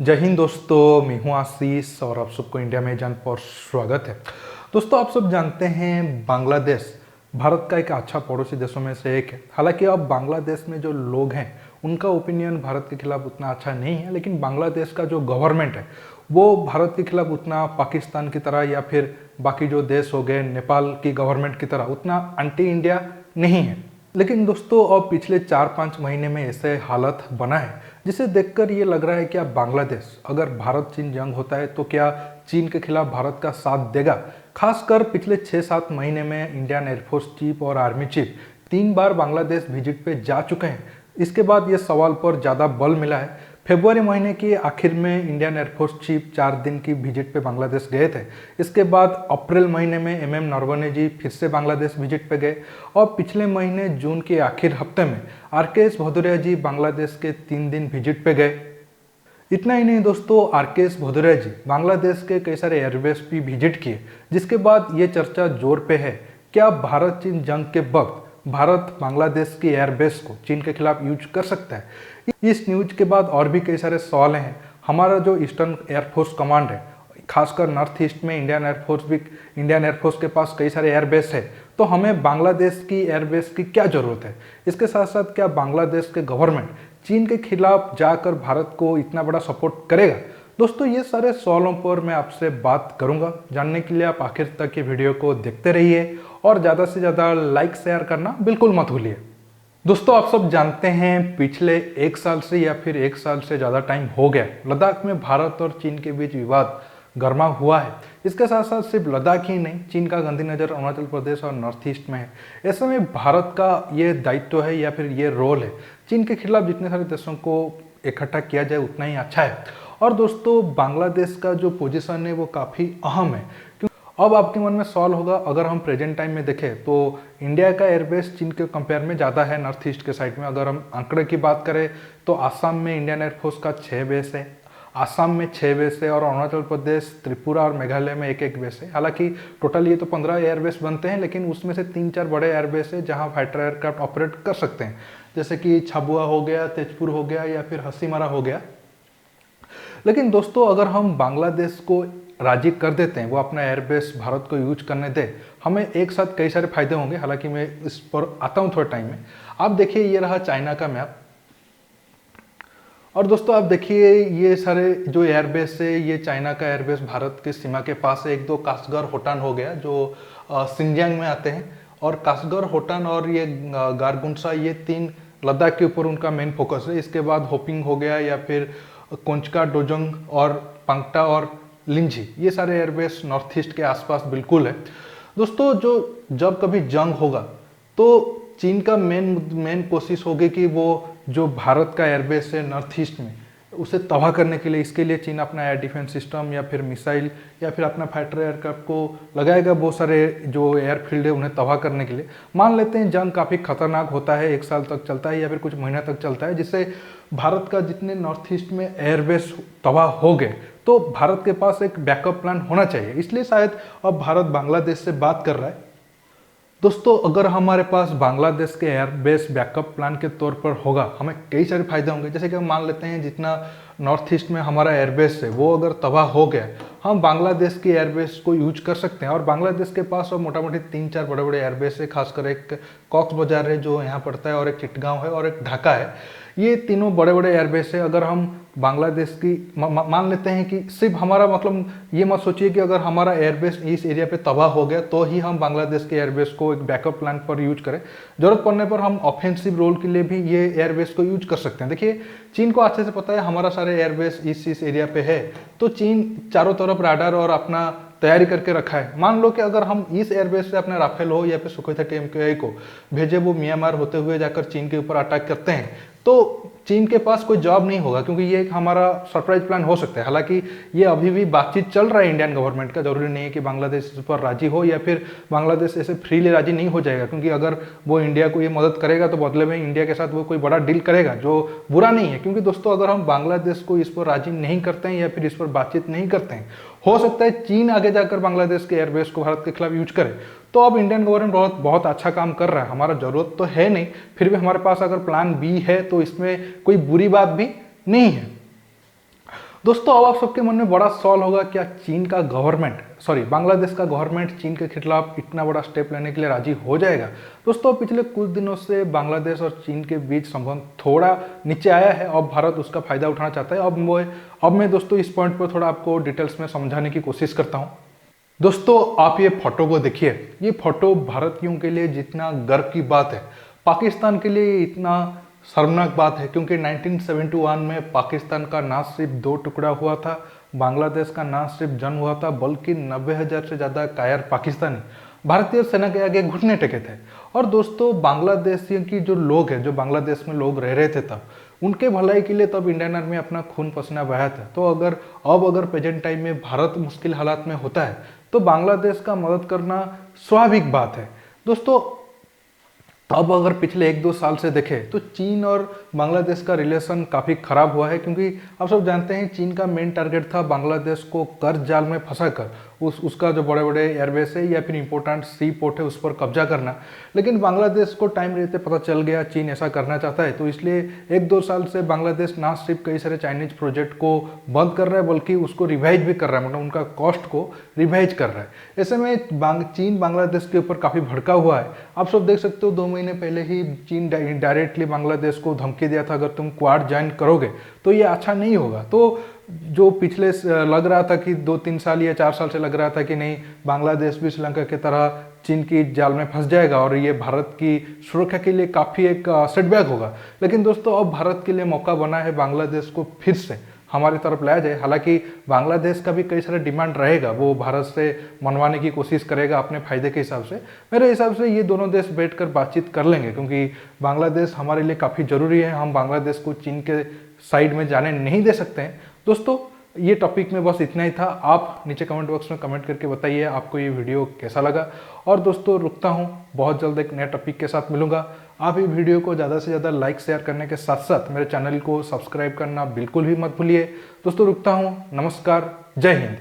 जय हिंद दोस्तों, मैं हूं आशीष और आप सबको इंडिया में जान पर स्वागत है। दोस्तों, आप सब जानते हैं बांग्लादेश भारत का एक अच्छा पड़ोसी देशों में से एक है। हालांकि अब बांग्लादेश में जो लोग हैं उनका ओपिनियन भारत के खिलाफ उतना अच्छा नहीं है, लेकिन बांग्लादेश का जो गवर्नमेंट है वो भारत के खिलाफ उतना पाकिस्तान की तरह या फिर बाकी जो देश हो गए नेपाल की गवर्नमेंट की तरह उतना एंटी इंडिया नहीं है। लेकिन दोस्तों, अब पिछले 4-5 महीने में ऐसे हालत बना है जिसे देखकर ये लग रहा है कि अब बांग्लादेश अगर भारत चीन जंग होता है तो क्या चीन के खिलाफ भारत का साथ देगा। खासकर पिछले 6-7 महीने में इंडियन एयरफोर्स चीफ और आर्मी चीफ 3 बार बांग्लादेश विजिट पे जा चुके हैं। इसके बाद ये सवाल पर ज़्यादा बल मिला है। फरवरी महीने के आखिर में इंडियन एयरफोर्स चीफ 4 दिन की विजिट पे बांग्लादेश गए थे। इसके बाद अप्रैल महीने में एमएम नरवणे जी फिर से बांग्लादेश विजिट पे गए और पिछले महीने जून के आखिर हफ्ते में आरकेएस भदौरिया जी बांग्लादेश के 3 दिन विजिट पे गए। इतना ही नहीं दोस्तों, आरकेएस भदौरिया जी बांग्लादेश के कई सारे एयरबेस भी विजिट किए, जिसके बाद ये चर्चा जोर पे है क्या भारत चीन जंग के वक्त भारत बांग्लादेश की एयरबेस को चीन के खिलाफ यूज कर सकता है। इस न्यूज के बाद और भी कई सारे सवाल हैं। हमारा जो ईस्टर्न एयरफोर्स कमांड है, खासकर नॉर्थ ईस्ट में इंडियन एयरफोर्स के पास कई सारे एयरबेस है, तो हमें बांग्लादेश की एयरबेस की क्या ज़रूरत है। इसके साथ साथ क्या बांग्लादेश के गवर्नमेंट चीन के खिलाफ जाकर भारत को इतना बड़ा सपोर्ट करेगा। दोस्तों, ये सारे सवालों पर मैं आपसे बात करूंगा। जानने के लिए आप आखिर तक ये वीडियो को देखते रहिए और ज़्यादा से ज़्यादा लाइक शेयर करना बिल्कुल मत भूलिए। दोस्तों, आप सब जानते हैं पिछले 1 साल से या फिर 1 साल से ज़्यादा टाइम हो गया लद्दाख में भारत और चीन के बीच विवाद गर्मा हुआ है। इसके साथ साथ सिर्फ लद्दाख ही नहीं, चीन का गांधीनगर अरुणाचल प्रदेश और नॉर्थ ईस्ट में है। ऐसे में भारत का ये दायित्व है या फिर ये रोल है चीन के खिलाफ जितने सारे देशों को इकट्ठा किया जाए उतना ही अच्छा है। और दोस्तों, बांग्लादेश का जो पोजीशन है वो काफ़ी अहम है। अब आपके मन में सवाल होगा, अगर हम प्रेजेंट टाइम में देखें तो इंडिया का एयरबेस चीन के कंपेयर में ज़्यादा है नॉर्थ ईस्ट के साइड में। अगर हम आंकड़े की बात करें तो आसाम में इंडियन एयरफोर्स का 6 बेस है, आसाम में 6 बेस है और अरुणाचल प्रदेश, त्रिपुरा और मेघालय में एक बेस है। हालांकि टोटल ये तो 15 एयरबेस बनते हैं, लेकिन उसमें से 3-4 बड़े एयरबेस है जहाँ फाइटर एयरक्राफ्ट ऑपरेट कर सकते हैं, जैसे कि छबुआ हो गया, तेजपुर हो गया या फिर हसीमारा हो गया। लेकिन दोस्तों, अगर हम बांग्लादेश को राजी कर देते हैं वो अपना एयरबेस भारत को यूज करने दे, हमें एक साथ कई सारे फायदे होंगे। हालांकि मैं इस पर आता हूँ थोड़ा टाइम में। आप देखिए, ये रहा चाइना का मैप और दोस्तों आप देखिए ये सारे जो एयरबेस है ये चाइना का एयरबेस भारत के सीमा के पास है। 1-2 कासगढ़, होटान हो गया जो सिंजियांग में आते हैं, और कासगढ़, होटान और ये गारगुंसा, ये 3 लद्दाख के ऊपर उनका मेन फोकस है। इसके बाद होपिंग हो गया या फिर कोंचका, डोजोंग और पांगटा और लिंझी, ये सारे एयरबेस नॉर्थ ईस्ट के आसपास बिल्कुल है। दोस्तों, जब कभी जंग होगा तो चीन का मेन कोशिश होगी कि वो जो भारत का एयरबेस है नॉर्थ ईस्ट में उसे तबाह करने के लिए, इसके लिए चीन अपना एयर डिफेंस सिस्टम या फिर मिसाइल या फिर अपना फाइटर एयरक्राफ्ट को लगाएगा। बहुत सारे जो एयरफील्ड है उन्हें तबाह करने के लिए। मान लेते हैं जंग काफ़ी खतरनाक होता है, 1 साल तक चलता है या फिर कुछ महीना तक चलता है, जिससे भारत का जितने नॉर्थ ईस्ट में एयरबेस तबाह हो गए तो भारत के पास एक बैकअप प्लान होना चाहिए। इसलिए शायद अब भारत बांग्लादेश से बात कर रहा है। दोस्तों, अगर हमारे पास बांग्लादेश के एयरबेस बैकअप प्लान के तौर पर होगा, हमें कई सारे फायदे होंगे। जैसे कि हम मान लेते हैं जितना नॉर्थ ईस्ट में हमारा एयरबेस है वो अगर तबाह हो गया, हम बांग्लादेश की एयरबेस को यूज कर सकते हैं। और बांग्लादेश के पास अब मोटा मोटी 3-4 बड़े बड़े एयरबेस है। खासकर एक कॉक्स बाजार है जो यहाँ पड़ता है, और एक चिटगांव है और एक ढाका है। ये तीनों बड़े बड़े एयरबेस है। अगर हम बांग्लादेश की मान लेते हैं कि सिर्फ हमारा, मतलब ये मत सोचिए कि अगर हमारा एयरबेस इस एरिया पे तबाह हो गया तो ही हम बांग्लादेश के एयरबेस को एक बैकअप प्लान पर यूज करें। जरूरत पड़ने पर हम ऑफेंसिव रोल के लिए भी ये एयरबेस को यूज कर सकते हैं। देखिए, चीन को अच्छे से पता है हमारा सारे एयरबेस इस एरिया पे है, तो चीन चारों तरफ राडार और अपना तैयारी करके रखा है। मान लो कि अगर हम इस एयरबेस से अपने राफेल हो या फिर सुखोई 30 MQI को भेजे, वो म्यांमार होते हुए जाकर चीन के ऊपर अटैक करते हैं, तो चीन के पास कोई जवाब नहीं होगा, क्योंकि ये एक हमारा सरप्राइज प्लान हो सकता है। हालांकि ये अभी भी बातचीत चल रहा है इंडियन गवर्नमेंट का। जरूरी नहीं है कि बांग्लादेश इस पर राजी हो या फिर बांग्लादेश ऐसे फ्रीली राजी नहीं हो जाएगा, क्योंकि अगर वो इंडिया को ये मदद करेगा तो बदले में इंडिया के साथ वो कोई बड़ा डील करेगा, जो बुरा नहीं है। क्योंकि दोस्तों, अगर हम बांग्लादेश को इस पर राजी नहीं करते हैं या फिर इस पर बातचीत नहीं करते हैं, हो सकता है चीन आगे जाकर बांग्लादेश के एयरबेस को भारत के खिलाफ यूज करे। तो अब इंडियन गवर्नमेंट बहुत अच्छा काम कर रहा है। हमारा जरूरत तो है नहीं, फिर भी हमारे पास अगर प्लान बी है तो इसमें कोई बुरी बात भी नहीं है। दोस्तों अब आप सबके मन में बड़ा सवाल होगा, क्या चीन का गवर्नमेंट बांग्लादेश का गवर्नमेंट चीन के खिलाफ इतना बड़ा स्टेप लेने के लिए राजी हो जाएगा। दोस्तों पिछले कुछ दिनों से बांग्लादेश और चीन के बीच संबंध थोड़ा नीचे आया है। अब भारत उसका फायदा उठाना चाहता है। अब मैं दोस्तों इस पॉइंट पर थोड़ा आपको डिटेल्स में समझाने की कोशिश करता हूँ। दोस्तों आप ये फोटो को देखिए, ये फोटो भारतीयों के लिए जितना गर्व की बात है, पाकिस्तान के लिए इतना शर्मनाक बात है, क्योंकि 1971 में पाकिस्तान का ना सिर्फ 2 टुकड़ा हुआ था, बांग्लादेश का ना सिर्फ जन्म हुआ था, बल्कि 90,000 से ज़्यादा कायर पाकिस्तानी भारतीय सेना के आगे घुटने टेके थे। और दोस्तों बांग्लादेशियों की जो लोग हैं, जो बांग्लादेश में लोग रह रहे थे तब, उनके भलाई के लिए तब इंडियन आर्मी अपना खून पसीना बहाया था। तो अगर प्रेजेंट टाइम में भारत मुश्किल हालात में होता है तो बांग्लादेश का मदद करना स्वाभाविक बात है। दोस्तों अब अगर पिछले 1-2 साल से देखें तो चीन और बांग्लादेश का रिलेशन काफ़ी खराब हुआ है, क्योंकि आप सब जानते हैं चीन का मेन टारगेट था बांग्लादेश को कर्ज जाल में फंसाकर उसका जो बड़े बड़े एयरबेस है या फिर इंपॉर्टेंट सी पोर्ट है उस पर कब्जा करना। लेकिन बांग्लादेश को टाइम रहते पता चल गया चीन ऐसा करना चाहता है, तो इसलिए 1-2 साल से बांग्लादेश ना सिर्फ कई सारे चाइनीज प्रोजेक्ट को बंद कर रहा है, बल्कि उसको रिवाइज भी कर रहा है, मतलब उनका कॉस्ट को रिवाइज कर रहा है। ऐसे में चीन बांग्लादेश के ऊपर काफ़ी भड़का हुआ है। आप सब देख सकते हो 2 महीने पहले ही चीन डायरेक्टली बांग्लादेश को धमकी दिया था, अगर तुम क्वाड ज्वाइन करोगे तो ये अच्छा नहीं होगा। तो जो पिछले लग रहा था कि 2-3 साल या 4 साल से लग रहा था कि नहीं बांग्लादेश भी श्रीलंका की तरह चीन की जाल में फंस जाएगा और ये भारत की सुरक्षा के लिए काफ़ी एक सेटबैक होगा। लेकिन दोस्तों अब भारत के लिए मौका बना है बांग्लादेश को फिर से हमारी तरफ लाया जाए। हालांकि बांग्लादेश का भी कई सारे डिमांड रहेगा, वो भारत से मनवाने की कोशिश करेगा अपने फायदे के हिसाब से। मेरे हिसाब से ये दोनों देश बैठकर बातचीत कर लेंगे, क्योंकि बांग्लादेश हमारे लिए काफ़ी ज़रूरी है। हम बांग्लादेश को चीन के साइड में जाने नहीं दे सकते हैं। दोस्तों ये टॉपिक में बस इतना ही था। आप नीचे कमेंट बॉक्स में कमेंट करके बताइए आपको ये वीडियो कैसा लगा। और दोस्तों रुकता हूँ, बहुत जल्द एक नए टॉपिक के साथ मिलूंगा। आप ये वीडियो को ज़्यादा से ज़्यादा लाइक शेयर करने के साथ साथ मेरे चैनल को सब्सक्राइब करना बिल्कुल भी मत भूलिए। दोस्तों रुकता हूँ, नमस्कार, जय हिंद।